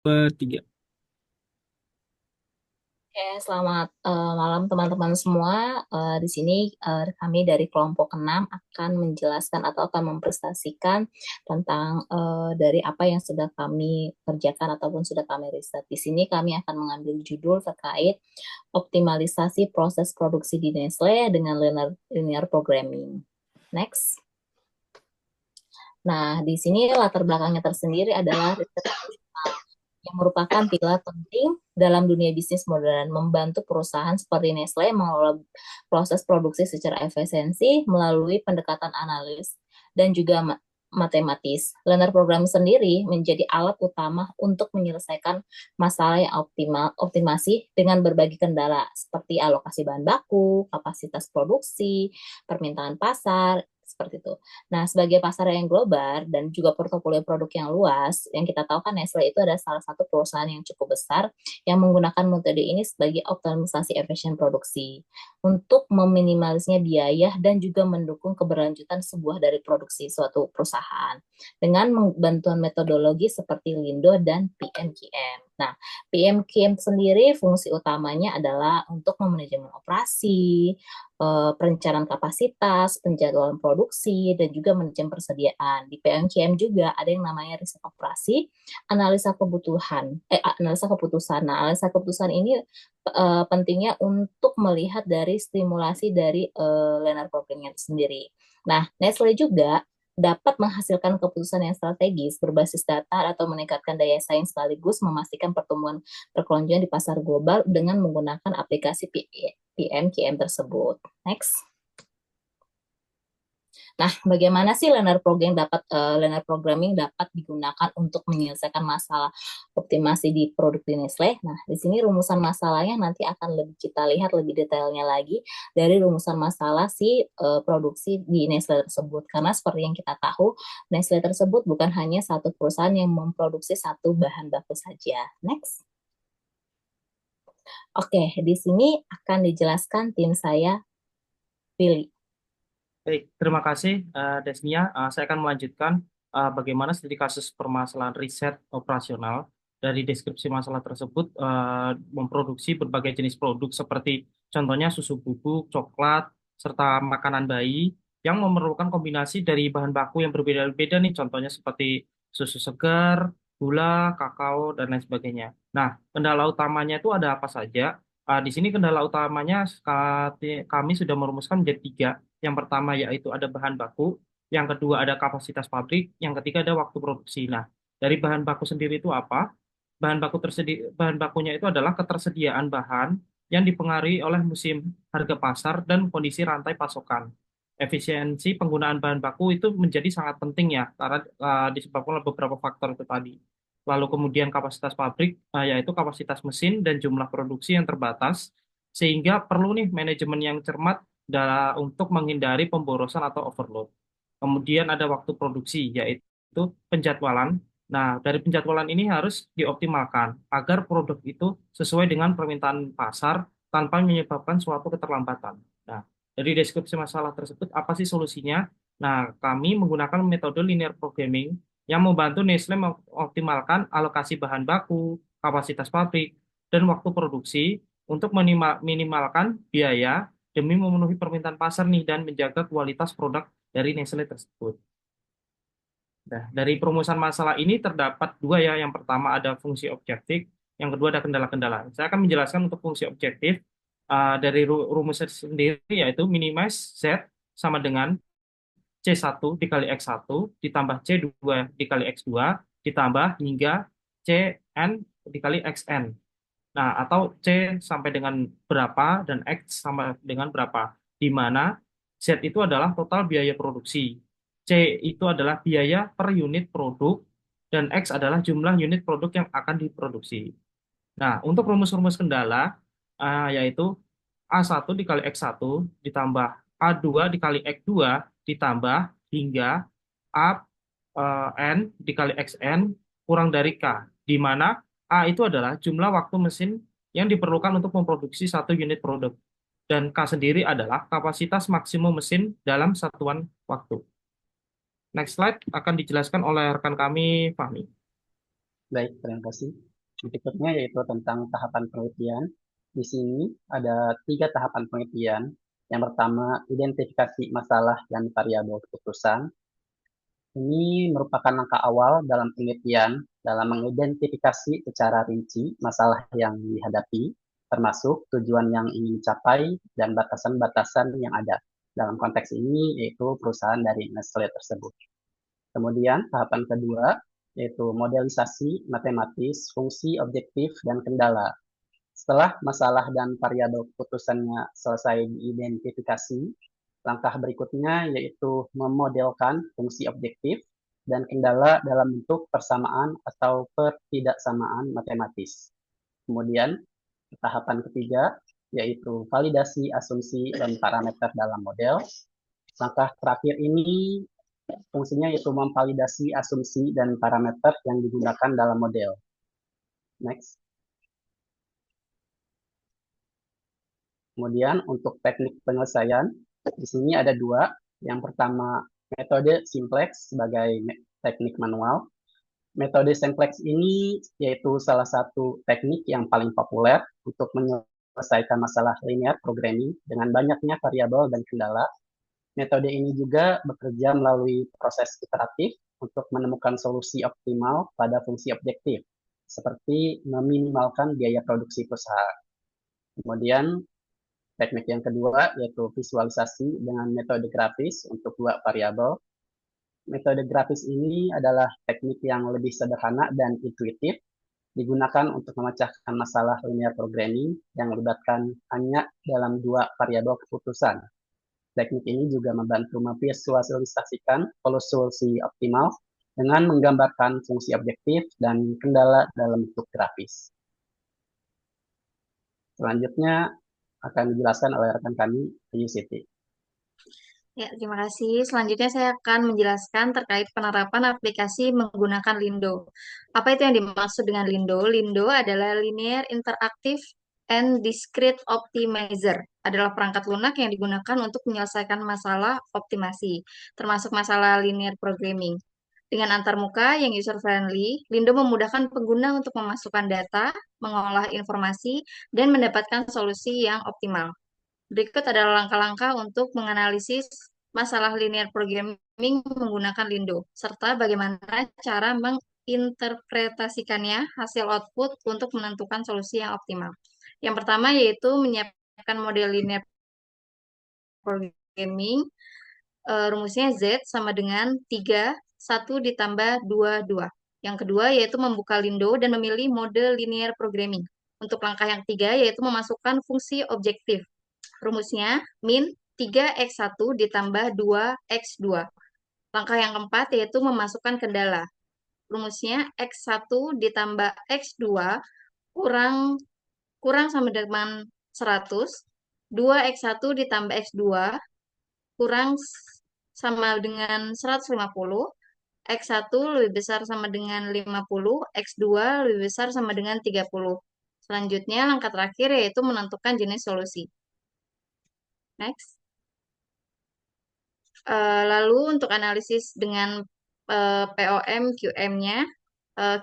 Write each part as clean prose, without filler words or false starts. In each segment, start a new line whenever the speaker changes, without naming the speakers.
Bertiga.
Oke, selamat malam teman-teman semua. Di sini kami dari kelompok 6 akan menjelaskan atau akan mempresentasikan tentang dari apa yang sudah kami kerjakan ataupun sudah kami riset. Di sini kami akan mengambil judul terkait optimalisasi proses produksi di Nestle dengan linear programming. Next. Nah, di sini latar belakangnya tersendiri adalah riset yang merupakan pilar penting dalam dunia bisnis modern, membantu perusahaan seperti Nestle mengelola proses produksi secara efisiensi melalui pendekatan analis dan juga matematis. Learner Program sendiri menjadi alat utama untuk menyelesaikan masalah yang optimasi dengan berbagai kendala seperti alokasi bahan baku, kapasitas produksi, permintaan pasar, seperti itu. Nah, sebagai pasar yang global dan juga portofolio produk yang luas, yang kita tahu kan Nestle itu adalah salah satu perusahaan yang cukup besar yang menggunakan metode ini sebagai optimalisasi efisien produksi untuk meminimalisnya biaya dan juga mendukung keberlanjutan sebuah dari produksi suatu perusahaan dengan bantuan metodologi seperti Lindo dan PMQM. Nah, PMQM sendiri fungsi utamanya adalah untuk memanajemen operasi, perencanaan kapasitas, penjadwalan produksi, dan juga manajemen persediaan. Di PMQM juga ada yang namanya riset operasi, analisa keputusan. Nah, analisa keputusan ini pentingnya untuk melihat dari stimulasi dari linear programming sendiri. Nah, Nestle juga dapat menghasilkan keputusan yang strategis berbasis data atau meningkatkan daya saing sekaligus memastikan pertumbuhan berkelanjutan di pasar global dengan menggunakan aplikasi PMQM tersebut. Next. Nah, bagaimana sih learner programming dapat digunakan untuk menyelesaikan masalah optimasi di produk di Nestle? Nah, di sini rumusan masalahnya nanti akan lebih kita lihat lebih detailnya lagi dari rumusan masalah si produksi di Nestle tersebut. Karena seperti yang kita tahu, Nestle tersebut bukan hanya satu perusahaan yang memproduksi satu bahan baku saja. Next. Oke, di sini akan dijelaskan tim saya, Pilih.
Baik, terima kasih Desnia. Saya akan melanjutkan bagaimana studi kasus permasalahan riset operasional. Dari deskripsi masalah tersebut memproduksi berbagai jenis produk seperti contohnya susu bubuk, coklat, serta makanan bayi yang memerlukan kombinasi dari bahan baku yang berbeda-beda nih, contohnya seperti susu segar, gula, kakao, dan lain sebagainya. Nah, kendala utamanya itu ada apa saja? Di sini kendala utamanya kami sudah merumuskan menjadi tiga. Yang pertama yaitu ada bahan baku, yang kedua ada kapasitas pabrik, yang ketiga ada waktu produksi. Nah, dari bahan baku sendiri itu apa? Bahan bakunya itu adalah ketersediaan bahan yang dipengaruhi oleh musim harga pasar dan kondisi rantai pasokan. Efisiensi penggunaan bahan baku itu menjadi sangat penting ya, karena disebabkan oleh beberapa faktor itu tadi. Lalu kemudian kapasitas pabrik, yaitu kapasitas mesin dan jumlah produksi yang terbatas, sehingga perlu nih manajemen yang cermat untuk menghindari pemborosan atau overload. Kemudian ada waktu produksi, yaitu penjadwalan. Nah, dari penjadwalan ini harus dioptimalkan agar produk itu sesuai dengan permintaan pasar tanpa menyebabkan suatu keterlambatan. Nah, dari deskripsi masalah tersebut, apa sih solusinya? Nah, kami menggunakan metode linear programming yang membantu Nestle mengoptimalkan alokasi bahan baku, kapasitas pabrik, dan waktu produksi untuk minimalkan biaya demi memenuhi permintaan pasar nih dan menjaga kualitas produk dari Nestle tersebut. Nah, dari perumusan masalah ini terdapat dua ya. Yang pertama ada fungsi objektif, yang kedua ada kendala-kendala. Saya akan menjelaskan untuk fungsi objektif dari rumus sendiri yaitu minimize Z sama dengan C1 dikali X1 ditambah C2 dikali X2 ditambah hingga Cn dikali Xn. Nah, atau C sampai dengan berapa dan X sama dengan berapa. Di mana Z itu adalah total biaya produksi. C itu adalah biaya per unit produk dan X adalah jumlah unit produk yang akan diproduksi. Nah, untuk rumus-rumus kendala yaitu A1 dikali X1 ditambah A2 dikali X2 ditambah hingga N dikali XN kurang dari K, di mana A itu adalah jumlah waktu mesin yang diperlukan untuk memproduksi satu unit produk, dan K sendiri adalah kapasitas maksimum mesin dalam satuan waktu. Next slide akan dijelaskan oleh rekan kami, Fahmi.
Baik, terima kasih. Berikutnya yaitu tentang tahapan penelitian. Di sini ada 3 tahapan penelitian. Yang pertama, identifikasi masalah dan variabel keputusan. Ini merupakan langkah awal dalam penelitian dalam mengidentifikasi secara rinci masalah yang dihadapi, termasuk tujuan yang ingin dicapai dan batasan-batasan yang ada. Dalam konteks ini yaitu perusahaan dari Nestle tersebut. Kemudian tahapan kedua yaitu modelisasi matematis, fungsi objektif, dan kendala. Setelah masalah dan variabel keputusannya selesai diidentifikasi, langkah berikutnya yaitu memodelkan fungsi objektif dan kendala dalam bentuk persamaan atau pertidaksamaan matematis. Kemudian, tahapan ketiga yaitu validasi asumsi dan parameter dalam model. Langkah terakhir ini fungsinya yaitu memvalidasi asumsi dan parameter yang digunakan dalam model. Next. Kemudian untuk teknik penyelesaian, di sini ada 2. Yang pertama, metode simplex sebagai teknik manual. Metode simplex ini yaitu salah satu teknik yang paling populer untuk menyelesaikan masalah linear programming dengan banyaknya variabel dan kendala. Metode ini juga bekerja melalui proses iteratif untuk menemukan solusi optimal pada fungsi objektif, seperti meminimalkan biaya produksi perusahaan. Kemudian teknik yang kedua yaitu visualisasi dengan metode grafis untuk 2 variabel. Metode grafis ini adalah teknik yang lebih sederhana dan intuitif, digunakan untuk memecahkan masalah linear programming yang melibatkan hanya dalam 2 variabel keputusan. Teknik ini juga membantu memvisualisasikan solusi optimal dengan menggambarkan fungsi objektif dan kendala dalam bentuk grafis. Selanjutnya akan dijelaskan oleh rekan kami, Ayu Siti.
Ya, terima kasih. Selanjutnya saya akan menjelaskan terkait penerapan aplikasi menggunakan Lindo. Apa itu yang dimaksud dengan Lindo? Lindo adalah Linear Interactive and Discrete Optimizer. Adalah perangkat lunak yang digunakan untuk menyelesaikan masalah optimasi, termasuk masalah linear programming. Dengan antarmuka yang user-friendly, Lindo memudahkan pengguna untuk memasukkan data, mengolah informasi, dan mendapatkan solusi yang optimal. Berikut adalah langkah-langkah untuk menganalisis masalah linear programming menggunakan Lindo, serta bagaimana cara menginterpretasikannya hasil output untuk menentukan solusi yang optimal. Yang pertama yaitu menyiapkan model linear programming. Rumusnya Z sama dengan 3, 1 ditambah 2, 2. Yang kedua yaitu membuka Lindo dan memilih mode linear programming. Untuk langkah yang ketiga yaitu memasukkan fungsi objektif. Rumusnya min 3x1 ditambah 2x2. Langkah yang keempat yaitu memasukkan kendala. Rumusnya x1 ditambah x2 kurang sama dengan 100. 2x1 ditambah x2 kurang sama dengan 150. X1 lebih besar sama dengan 50. X2 lebih besar sama dengan 30. Selanjutnya, langkah terakhir yaitu menentukan jenis solusi. Next. Lalu untuk analisis dengan POM QM-nya,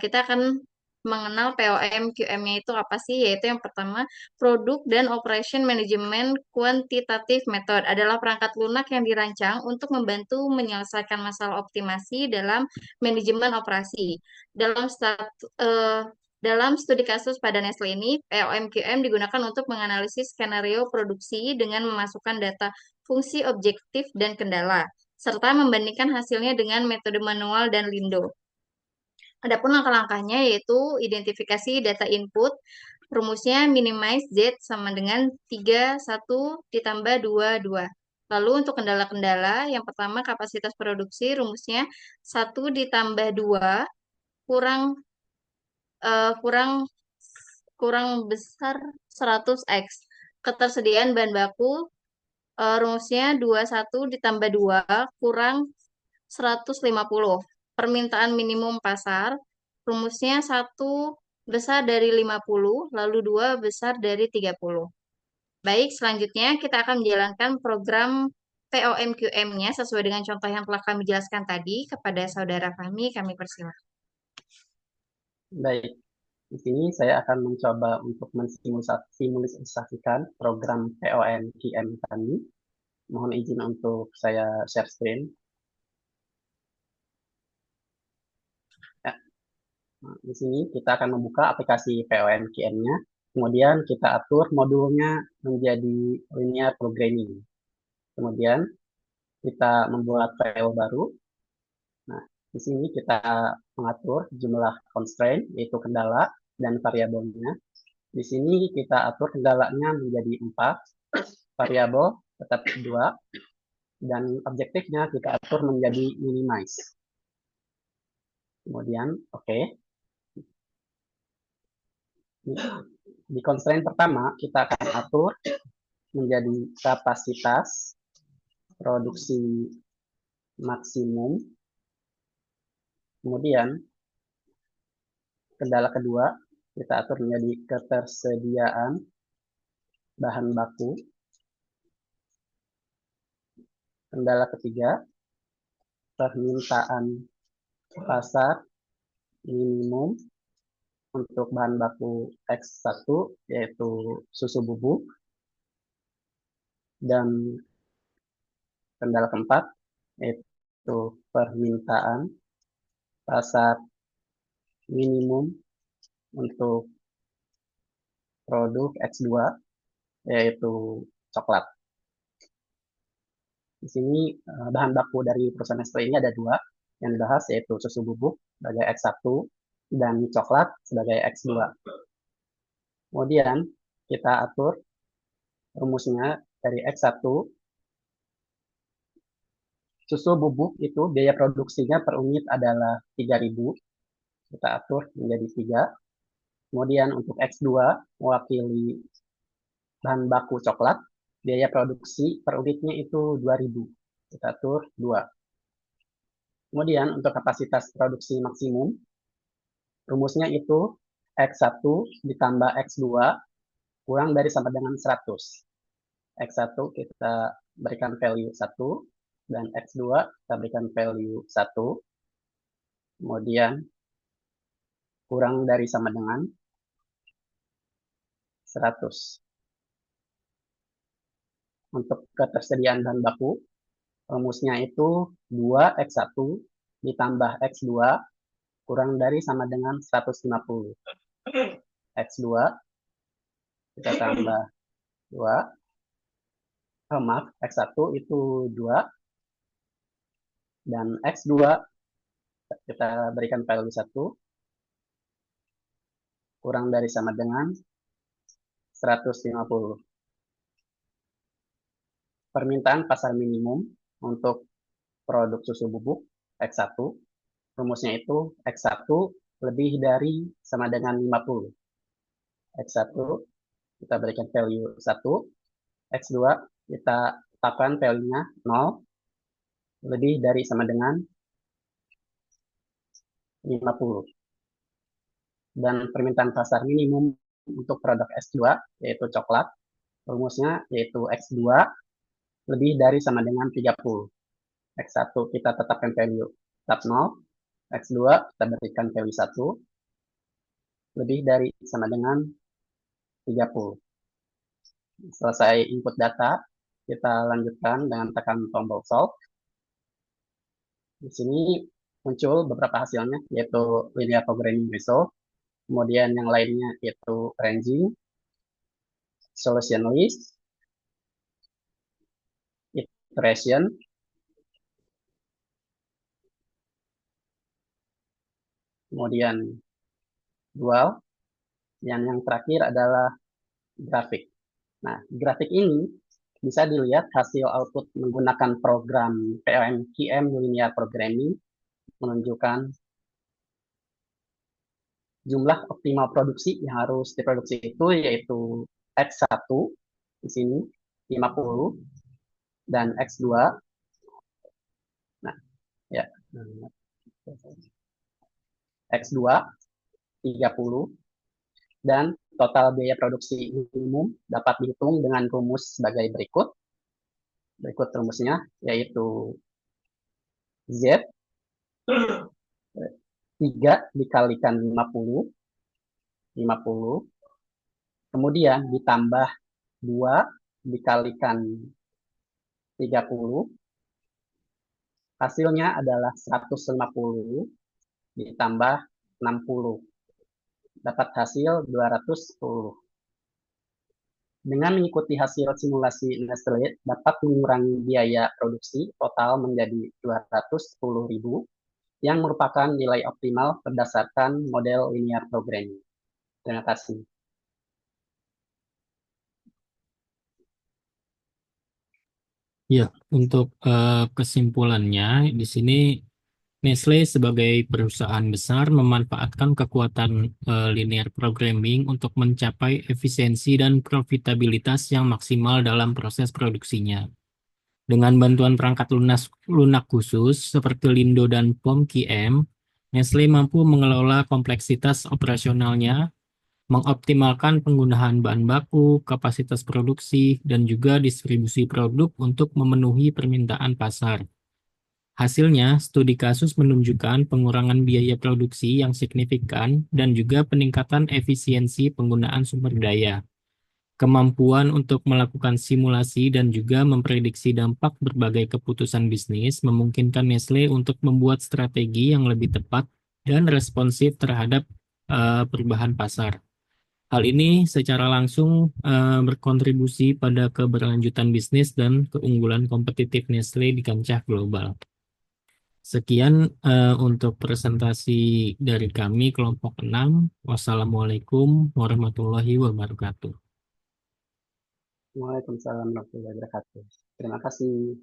kita akan mengenal POM QM-nya itu apa sih? Yaitu yang pertama, Product dan Operation Management Quantitative Method adalah perangkat lunak yang dirancang untuk membantu menyelesaikan masalah optimasi dalam manajemen operasi. Dalam studi kasus pada Nestle ini, POMQM digunakan untuk menganalisis skenario produksi dengan memasukkan data fungsi objektif dan kendala, serta membandingkan hasilnya dengan metode manual dan Lindo. Adapun langkah-langkahnya yaitu identifikasi data input, rumusnya minimize Z sama dengan 3, 1 ditambah 2, 2. Lalu untuk kendala-kendala, yang pertama kapasitas produksi, rumusnya 1 ditambah 2 kurang kurang kurang besar 100x. Ketersediaan bahan baku rumusnya 21 ditambah 2 kurang 150. Permintaan minimum pasar rumusnya 1 besar dari 50 lalu 2 besar dari 30. Baik, selanjutnya kita akan menjalankan program POMQM-nya sesuai dengan contoh yang telah kami jelaskan tadi kepada saudara kami persilahkan.
Baik, Di sini saya akan mencoba untuk mensimulisasikan program POMQM kami. Mohon izin untuk saya share screen. Ya, nah, di sini kita akan membuka aplikasi POMQM-nya. Kemudian kita atur modulnya menjadi linear programming. Kemudian kita membuat file baru. Nah, di sini kita mengatur jumlah constraint, yaitu kendala, dan variabelnya. Di sini kita atur kendalanya menjadi 4, variabel tetap 2, dan objektifnya kita atur menjadi minimize. Kemudian, oke. Di constraint pertama, kita akan atur menjadi kapasitas produksi maksimum. Kemudian, kendala kedua, kita atur menjadi ketersediaan bahan baku. Kendala ketiga, permintaan pasar minimum untuk bahan baku X1, yaitu susu bubuk. Dan kendala keempat, yaitu permintaan pasar minimum untuk produk X2, yaitu coklat. Di sini bahan baku dari perusahaan Nestle ini ada 2 yang dibahas, yaitu susu bubuk sebagai X1 dan coklat sebagai X2. Kemudian kita atur rumusnya dari X1. Susu bubuk itu biaya produksinya per unit adalah 3.000. Kita atur menjadi 3. Kemudian untuk X2 mewakili bahan baku coklat, biaya produksi per unitnya itu 2.000. Kita atur 2. Kemudian untuk kapasitas produksi maksimum, rumusnya itu X1 ditambah X2 kurang dari sama dengan 100. X1 kita berikan value 1, dan X2 kita berikan value 1. Kemudian kurang dari sama dengan 100. Untuk ketersediaan bahan baku, rumusnya itu 2X1 ditambah X2 kurang dari sama dengan 150. X2 kita tambah 2. Maaf, X1 itu 2. Dan X2 kita berikan value 1 kurang dari sama dengan 150. Permintaan pasar minimum untuk produk susu bubuk X1, rumusnya itu X1 lebih dari sama dengan 50. X1 kita berikan value 1, X2 kita tetapkan value-nya 0, lebih dari sama dengan 50. Dan permintaan pasar minimum untuk produk S2, yaitu coklat, rumusnya yaitu X2 lebih dari sama dengan 30. X1 kita tetapkan value tetap 0, X2 kita berikan value 1, lebih dari sama dengan 30. Selesai input data, kita lanjutkan dengan tekan tombol solve. Di sini muncul beberapa hasilnya, yaitu linear programming result, kemudian yang lainnya yaitu ranging, solution list, iteration, kemudian dual, dan yang terakhir adalah grafik. Nah, grafik ini bisa dilihat hasil output menggunakan program POMQM Linear Programming, menunjukkan jumlah optimal produksi yang harus diproduksi itu yaitu X1 di sini 50 dan X2. Nah, ya. X2 30 dan total biaya produksi minimum dapat dihitung dengan rumus sebagai berikut. Berikut rumusnya yaitu Z 3 dikalikan 50 50, kemudian ditambah 2 dikalikan 30, hasilnya adalah 150 ditambah 60, dapat hasil 210. Dengan mengikuti hasil simulasi Nestle dapat mengurangi biaya produksi total menjadi 210.000 yang merupakan nilai optimal berdasarkan model linear programming. Terima kasih.
Ya, untuk kesimpulannya di sini Nestle sebagai perusahaan besar memanfaatkan kekuatan linear programming untuk mencapai efisiensi dan profitabilitas yang maksimal dalam proses produksinya. Dengan bantuan perangkat lunak khusus seperti Lindo dan POM-QM, Nestle mampu mengelola kompleksitas operasionalnya, mengoptimalkan penggunaan bahan baku, kapasitas produksi, dan juga distribusi produk untuk memenuhi permintaan pasar. Hasilnya, studi kasus menunjukkan pengurangan biaya produksi yang signifikan dan juga peningkatan efisiensi penggunaan sumber daya. Kemampuan untuk melakukan simulasi dan juga memprediksi dampak berbagai keputusan bisnis memungkinkan Nestle untuk membuat strategi yang lebih tepat dan responsif terhadap perubahan pasar. Hal ini secara langsung berkontribusi pada keberlanjutan bisnis dan keunggulan kompetitif Nestle di kancah global. Sekian untuk presentasi dari kami kelompok 6. Wassalamualaikum warahmatullahi wabarakatuh.
Waalaikumsalam warahmatullahi wabarakatuh. Terima kasih.